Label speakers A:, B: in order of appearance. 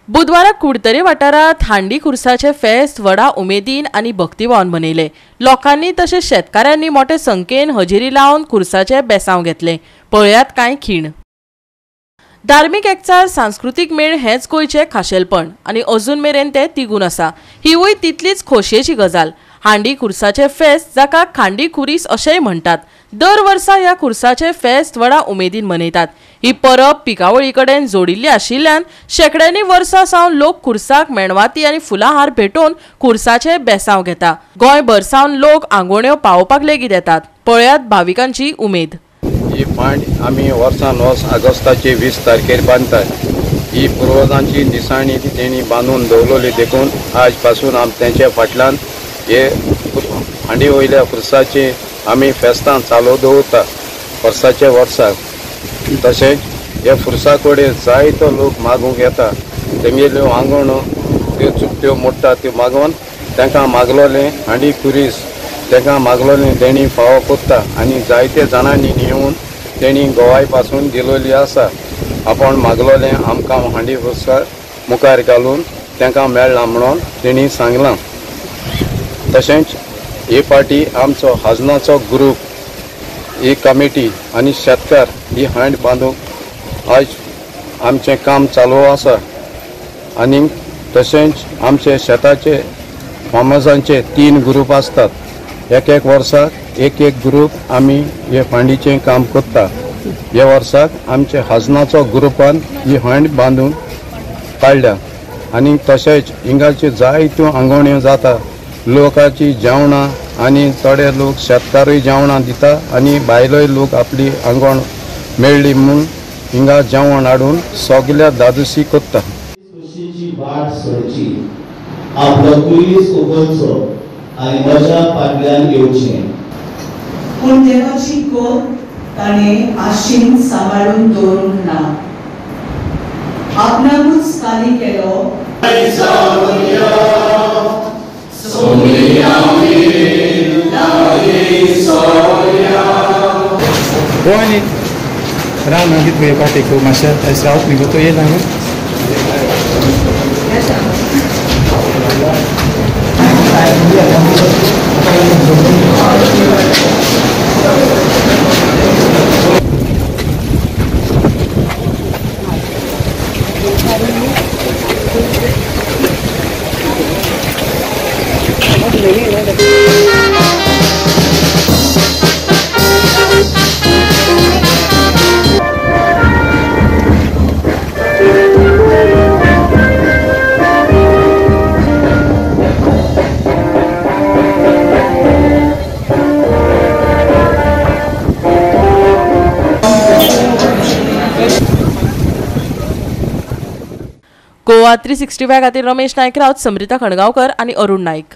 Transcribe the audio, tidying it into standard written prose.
A: बुधवाराक कुडतरे वाठारात हांडी खुर्साचे फेस्त व्हडा उमेदीन आनी भक्तिभावान मनयले। लोकांनी तशेंच शेतकाऱ्यांनी मोठे संख्येन हजेरी लावन खुर्साचे बेसांव घेतले। पळयात कांय खीण। धार्मीक एकचार सांस्कृतीक मेळ हेच गोंयचे खाशेलपण आनी अजून मेरेन ते तिगून आसा। हिवूय तितलीच खोशयेची गजाल। हांडी खुर्साचे फेस्त जाका खांडी खुरीस अशेंय म्हणटात। दर वर्सा ह्या खुर्साचे फेस्त व्हडा उमेदीन मनयतात। ही परब पिकावळी कडेन जोडिल्ली आशिल्ल्यान शेकड्यांनी वर्सां सावन लोक खुर्साक मेणवाती आनी फुलां हार भेटोवन खुर्साचे बेसांव घेता। गोंयभर सावन लोक आंगवण्यो पावोवपाक लेगीत येतात। पळयात भाविकांची उमेद।
B: ही पांड आमी वर्सान वर्स ऑगस्टाचे 20 तारखेर बांदतात। ही पुर्वजांची निशाणी तेणी बांदून दवरलेली देखून आज पासून त्यांच्या फाटल्यान हे हांडी वयल्या खुर्साचे आमी फेस्तां चालू दवरता वर्साच्या वर्साक। तशेंच हे खुर्सा कडेन जायतो लोक मागूंक येता। तेंगेल्यो आंगवण्यो त्यो चुकट्यो मोडटा त्यो मागोवन तांकां मागलोलें हांडी खुरीस तांकां मागलोलें तेणी फावो कोत्ता आनी जायते जाणांनी येवन तेणी गोवाय पासून दिलोली आसा। आपण मागलोलें आमकां हांडी खुर्सा मुखार घालून तांकां मेळ्ळां म्हणून तेणी सांगलां। तशेंच हे फाटी आमचो हजनाचो ग्रूप ही कमिटी आनी शेतकार ही हांड बांदूंक आज आमचें काम चालू आसा। आनी तशेंच आमचे शेताचे फार्मर्सांचे 3 ग्रूप आसतात। एक वर्साक एक ग्रूप आमी हे हांडीचें काम करता। ह्या वर्साक आमचे हजनाचो ग्रुपान ही हांड बांदून काडल्या। आनी तशेंच हिंगाच्यो जायत्यो आंगवण्यो जाता। लोकांची जेवणां आनी थोडे लोक शेतकारूय जेवणां दिता आनी भायलोय लोक आपली आंगवण मेळ्ळी म्हूण हिंगा जेवण हाडून सगल्या दादूसी कोत्ता।
C: सुशीची वाट सोडची, आपलो कुलीस उगोवचो आनी म्हज्या फाटल्यान येवचें।
D: पूण देवाची कोत ताणें आशीन सांबाळून दवरूंक ना। आपणाकूच खाली केलो
E: Buoni, rano gitu ya Pak Tiko, masya Israel minggu tu ya lah.
A: Goa 365 खातीर रमेश नायक रावत, समृता खणगांवकर आनी अरुण नाईक।